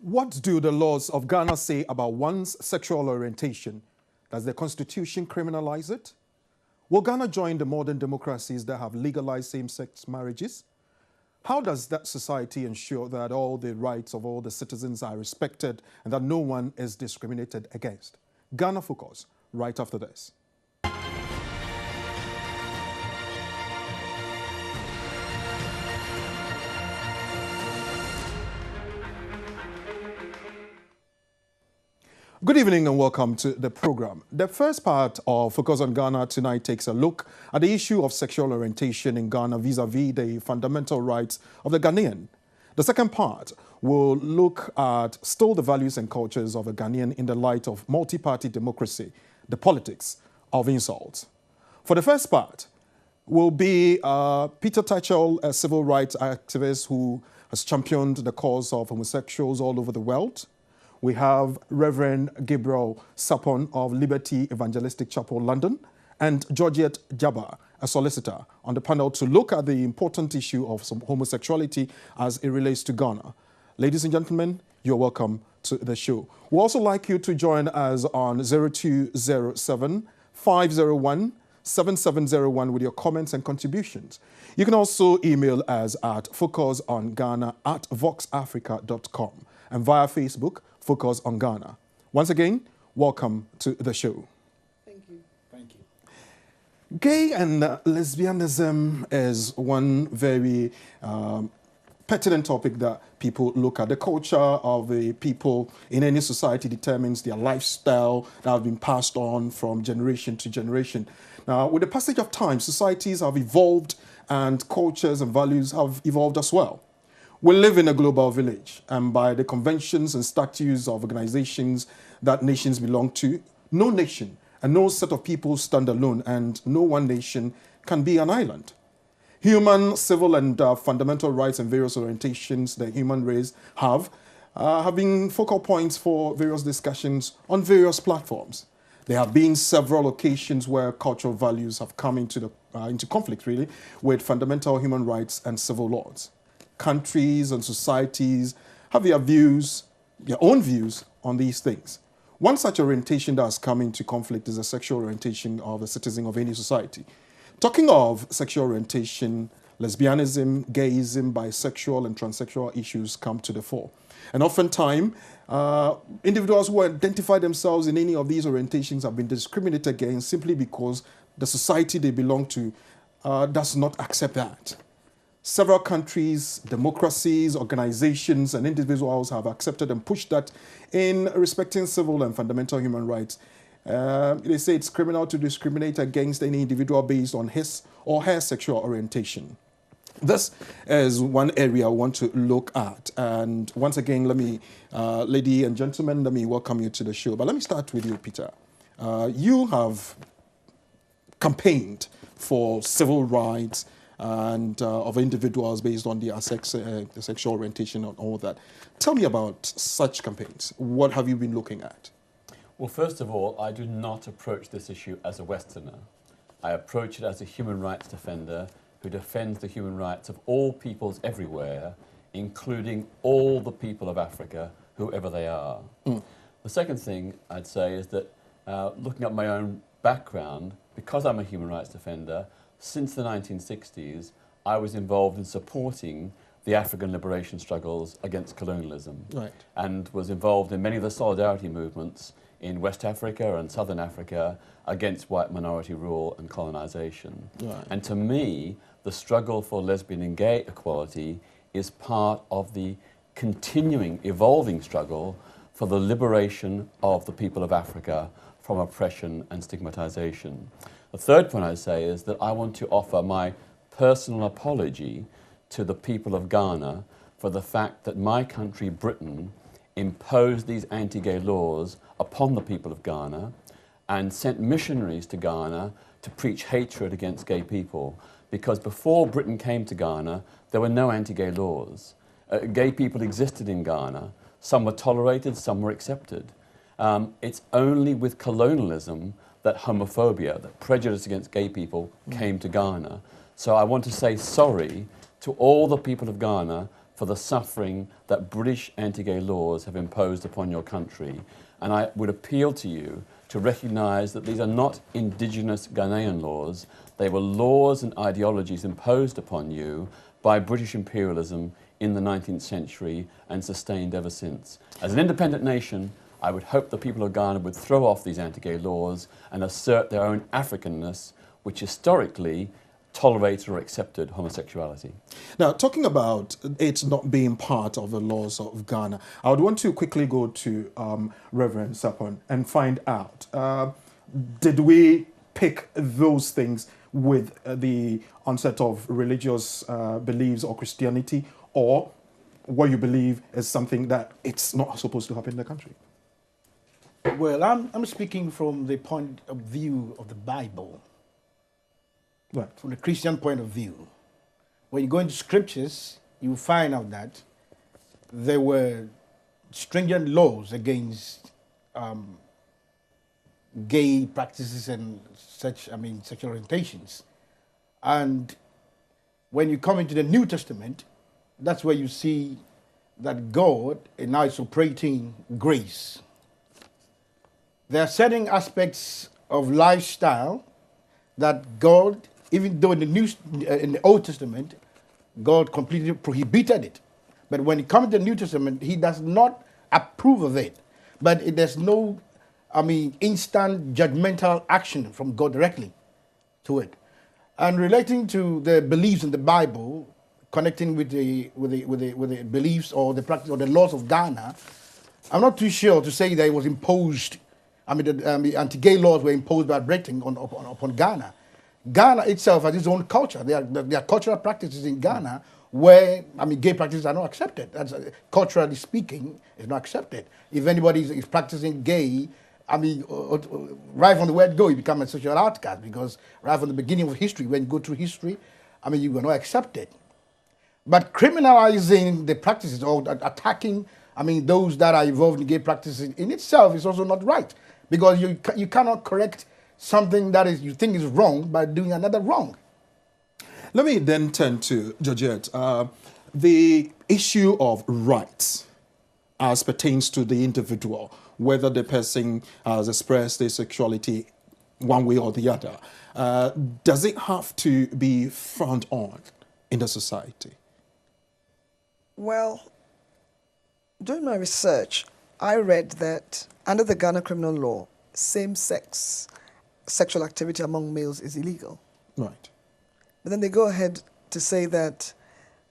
What do the laws of Ghana say about one's sexual orientation? Does the constitution criminalize it? Will Ghana join the modern democracies that have legalized same-sex marriages? How does that society ensure that all the rights of all the citizens are respected and that no one is discriminated against? Ghana Focus, right after this. Good evening and welcome to the program. The first part of Focus on Ghana tonight takes a look at the issue of sexual orientation in Ghana vis-a-vis the fundamental rights of the Ghanaian. The second part will look at still the values and cultures of a Ghanaian in the light of multi-party democracy, the politics of insult. For the first part will be Peter Tatchell, a civil rights activist who has championed the cause of homosexuals all over the world. We have Rev Gabriel Sarpong of Liberty Evangelistic Chapel, London, and Georgette Djaba, a solicitor, on the panel to look at the important issue of some homosexuality as it relates to Ghana. Ladies and gentlemen, you're welcome to the show. We'd also like you to join us on 0207 501 7701 with your comments and contributions. You can also email us at focusonghana@voxafrica.com and via Facebook, Focus on Ghana. Once again, welcome to the show. Thank you. Thank you. Gay and lesbianism is one very pertinent topic that people look at. The culture of the people in any society determines their lifestyle that have been passed on from generation to generation. Now, with the passage of time, societies have evolved and cultures and values have evolved as well. We live in a global village, and by the conventions and statutes of organizations that nations belong to, no nation and no set of people stand alone, and no one nation can be an island. Human, civil, and fundamental rights and various orientations the human race have been focal points for various discussions on various platforms. There have been several occasions where cultural values have come into conflict, really, with fundamental human rights and civil laws. Countries and societies have their own views on these things. One such orientation that has come into conflict is the sexual orientation of a citizen of any society. Talking of sexual orientation, lesbianism, gayism, bisexual and transsexual issues come to the fore. And oftentimes, individuals who identify themselves in any of these orientations have been discriminated against simply because the society they belong to does not accept that. Several countries, democracies, organizations, and individuals have accepted and pushed that in respecting civil and fundamental human rights. They say it's criminal to discriminate against any individual based on his or her sexual orientation. This is one area I want to look at. And once again, ladies and gentlemen, let me welcome you to the show. But let me start with you, Peter. You have campaigned for civil rights and of individuals based on their sexual orientation and all that. Tell me about such campaigns. What have you been looking at? Well, first of all, I do not approach this issue as a Westerner. I approach it as a human rights defender who defends the human rights of all peoples everywhere, including all the people of Africa, whoever they are. The second thing I'd say is that looking at my own background, because I'm a human rights defender, since the 1960s, I was involved in supporting the African liberation struggles against colonialism, Right. and was involved in many of the solidarity movements in West Africa and Southern Africa against white minority rule and colonization. Right. And to me, the struggle for lesbian and gay equality is part of the continuing, evolving struggle for the liberation of the people of Africa from oppression and stigmatization. The third point I say is that I want to offer my personal apology to the people of Ghana for the fact that my country, Britain, imposed these anti-gay laws upon the people of Ghana and sent missionaries to Ghana to preach hatred against gay people. Because before Britain came to Ghana, there were no anti-gay laws. Gay people existed in Ghana. Some were tolerated, some were accepted. It's only with colonialism that homophobia, that prejudice against gay people came to Ghana. So I want to say sorry to all the people of Ghana for the suffering that British anti-gay laws have imposed upon your country. And I would appeal to you to recognise that these are not indigenous Ghanaian laws. They were laws and ideologies imposed upon you by British imperialism in the 19th century and sustained ever since. As an independent nation, I would hope the people of Ghana would throw off these anti-gay laws and assert their own Africanness, which historically tolerated or accepted homosexuality. Now, talking about it not being part of the laws of Ghana, I would want to quickly go to Reverend Sarpong and find out, did we pick those things with the onset of religious beliefs or Christianity, or what you believe is something that it's not supposed to happen in the country? Well, I'm speaking from the point of view of the Bible. Right. From the Christian point of view. When you go into scriptures, you find out that there were stringent laws against gay practices and sexual orientations. And when you come into the New Testament, that's where you see that God now is operating grace. There are certain aspects of lifestyle that God, even though in the Old Testament, God completely prohibited it. But when it comes to the New Testament, he does not approve of it. But there's no, instant judgmental action from God directly to it. And relating to the beliefs in the Bible, connecting with the beliefs or the practice or the laws of Ghana, I'm not too sure to say that it was imposed. The anti-gay laws were imposed by Britain upon Ghana. Ghana itself has its own culture. There are cultural practices in Ghana where gay practices are not accepted. That's, culturally speaking, it's not accepted. If anybody is practicing gay, right from the word go, you become a social outcast, because right from the beginning of history, when you go through history, you were not accepted. But criminalizing the practices or attacking, those that are involved in gay practices in itself is also not right, because you cannot correct something that you think is wrong by doing another wrong. Let me then turn to Georgette. The issue of rights as pertains to the individual, whether the person has expressed their sexuality one way or the other, does it have to be frowned on in the society? Well, during my research, I read that under the Ghana criminal law, same-sex sexual activity among males is illegal. Right. But then they go ahead to say that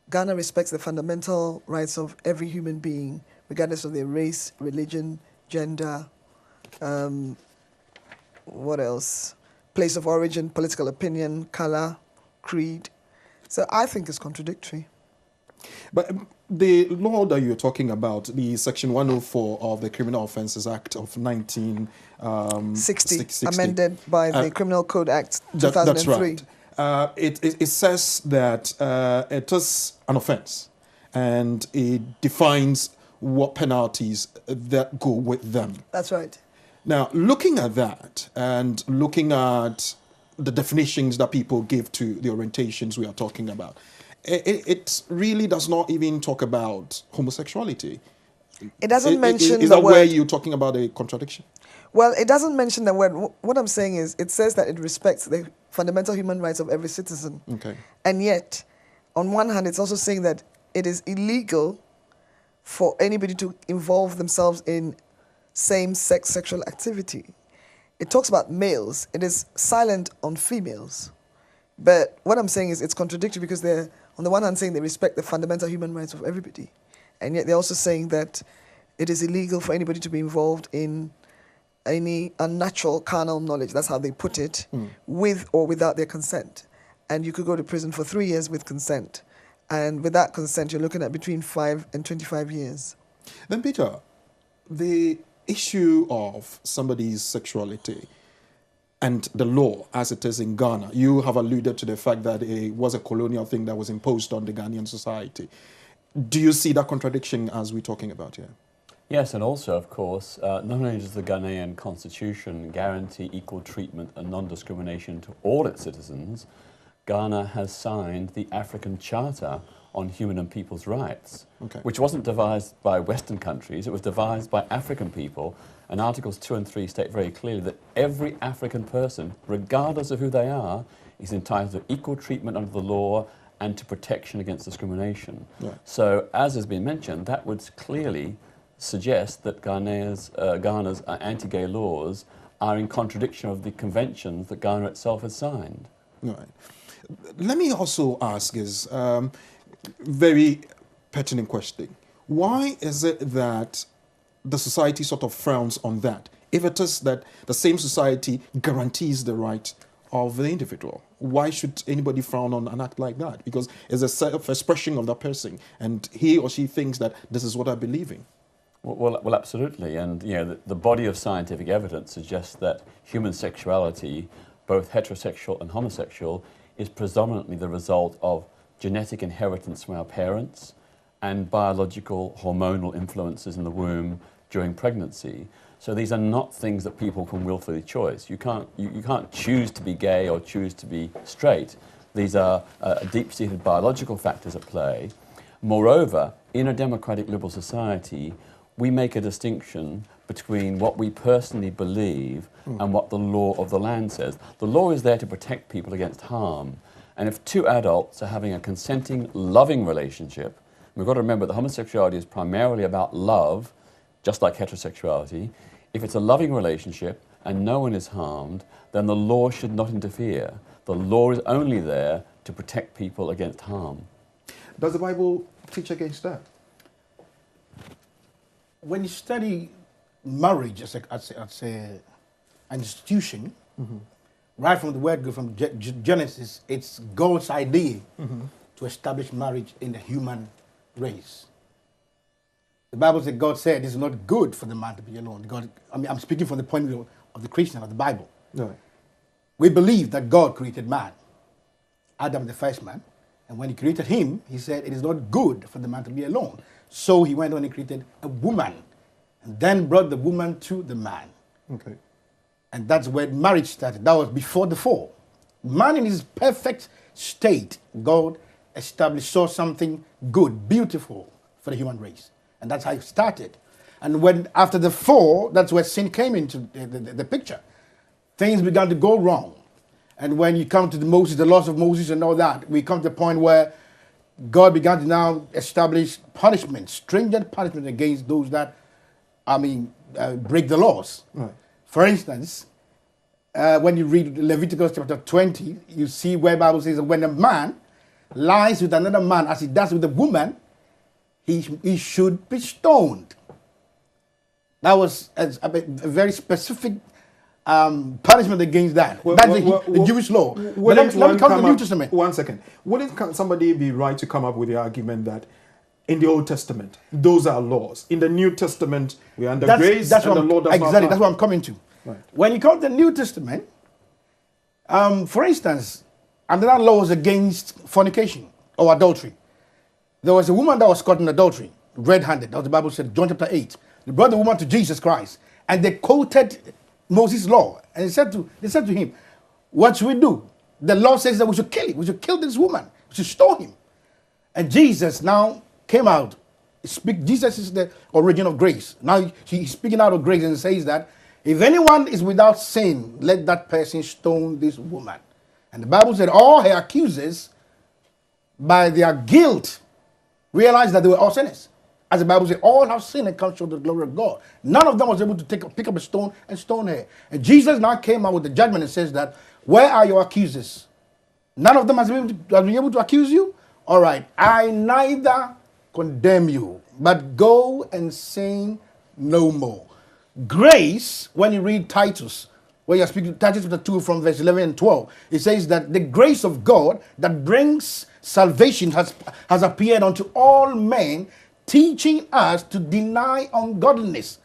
Ghana respects the fundamental rights of every human being, regardless of their race, religion, gender, what else? Place of origin, political opinion, color, creed. So I think it's contradictory. But the law that you're talking about, the Section 104 of the Criminal Offences Act of 1960, amended by the Criminal Code Act 2003. That's right. It says that it is an offence, and it defines what penalties that go with them. That's right. Now, looking at that and looking at the definitions that people give to the orientations we are talking about, it really does not even talk about homosexuality. It doesn't mention is the that word. where you're talking about a contradiction? Well, it doesn't mention the word. What I'm saying is, it says that it respects the fundamental human rights of every citizen. Okay. And yet, on one hand, it's also saying that it is illegal for anybody to involve themselves in same-sex sexual activity. It talks about males. It is silent on females. But what I'm saying is it's contradictory, because they're, on the one hand, saying they respect the fundamental human rights of everybody. And yet they're also saying that it is illegal for anybody to be involved in any unnatural carnal knowledge, that's how they put it, with or without their consent. And you could go to prison for 3 years with consent. And without consent, you're looking at between 5 and 25 years. Then, Peter, the issue of somebody's sexuality and the law as it is in Ghana, you have alluded to the fact that it was a colonial thing that was imposed on the Ghanaian society. Do you see that contradiction as we're talking about here? Yes, and also, of course, not only does the Ghanaian constitution guarantee equal treatment and non-discrimination to all its citizens, Ghana has signed the African Charter on human and people's rights, Okay. which wasn't devised by Western countries, it was devised by African people. And Articles 2 and 3 state very clearly that every African person, regardless of who they are, is entitled to equal treatment under the law and to protection against discrimination. Right. So, as has been mentioned, that would clearly suggest that Ghana's anti-gay laws are in contradiction of the conventions that Ghana itself has signed. Right. Let me also ask is very pertinent question. Why is it that the society sort of frowns on that? If it is that the same society guarantees the right of the individual, why should anybody frown on an act like that? Because it's a self-expression of that person, and he or she thinks that this is what I believe in. Well, absolutely. And the body of scientific evidence suggests that human sexuality, both heterosexual and homosexual, is predominantly the result of genetic inheritance from our parents and biological hormonal influences in the womb during pregnancy. So these are not things that people can willfully choose. You can't choose to be gay or choose to be straight. These are deep-seated biological factors at play. Moreover, in a democratic liberal society, we make a distinction between what we personally believe and what the law of the land says. The law is there to protect people against harm. And if two adults are having a consenting, loving relationship, we've got to remember that homosexuality is primarily about love, just like heterosexuality. If it's a loving relationship and no one is harmed, then the law should not interfere. The law is only there to protect people against harm. Does the Bible teach against that? When you study marriage as an institution, right from the word go from Genesis, it's God's idea to establish marriage in the human race. The Bible says God said it's not good for the man to be alone. I'm speaking from the point of view of the Christian, of the Bible. No. We believe that God created man, Adam the first man, and when he created him, he said it is not good for the man to be alone. So he went on and created a woman, and then brought the woman to the man. Okay. And that's where marriage started. That was before the fall. Man in his perfect state, God saw something good, beautiful for the human race. And that's how it started. And when after the fall, that's where sin came into the picture. Things began to go wrong. And when you come to the loss of Moses and all that, we come to the point where God began to now establish punishment, stringent punishment against those that, break the laws. Right. For instance, when you read Leviticus chapter 20, you see where the Bible says that when a man lies with another man as he does with a woman, he should be stoned. That was a very specific punishment against that. That's the Jewish law. But let me come to the New Testament. 1 second. Wouldn't somebody be right to come up with the argument that in the Old Testament, those are laws. In the New Testament, we are under grace and the law does not Exactly, that's what I'm coming to. Right. When you come to the New Testament, for instance, and there are laws against fornication or adultery. There was a woman that was caught in adultery, red-handed. That's what the Bible said, John chapter 8. They brought the woman to Jesus Christ, and they quoted Moses' law. And they said to him, what should we do? The law says that we should kill him. We should kill this woman. We should stone him. And Jesus now came out. Jesus is the origin of grace. Now he's speaking out of grace and says that if anyone is without sin, let that person stone this woman. And the Bible said all her accusers, by their guilt, realized that they were all sinners. As the Bible says, all have sinned and come short of the glory of God. None of them was able to pick up a stone and stone her. And Jesus now came out with the judgment and says that, where are your accusers? None of them has been able to accuse you? All right, I neither condemn you, but go and sin no more. Grace, when you read Titus, when you're speaking Titus chapter 2 from verse 11 and 12, it says that the grace of God that brings salvation has appeared unto all men, teaching us to deny ungodliness.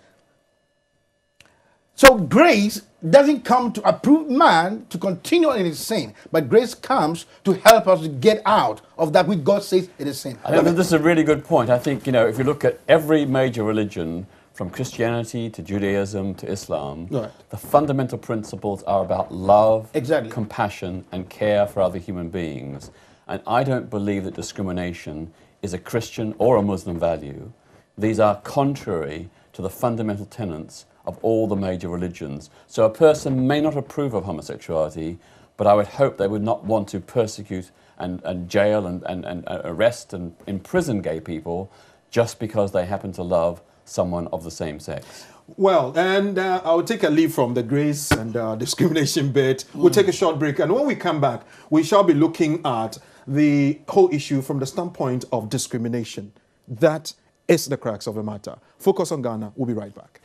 So grace doesn't come to approve man to continue in his sin, but grace comes to help us to get out of that which God says it is sin. I think this is a really good point. I think, if you look at every major religion, from Christianity to Judaism to Islam, right, the fundamental principles are about love, exactly, compassion, and care for other human beings. And I don't believe that discrimination is a Christian or a Muslim value. These are contrary to the fundamental tenets of all the major religions. So a person may not approve of homosexuality, but I would hope they would not want to persecute and jail and arrest and imprison gay people just because they happen to love someone of the same sex. Well, and I'll take a leave from the grace and discrimination bit. We'll take a short break, and when we come back, we shall be looking at the whole issue from the standpoint of discrimination. That is the crux of the matter. Focus on Ghana. We'll be right back.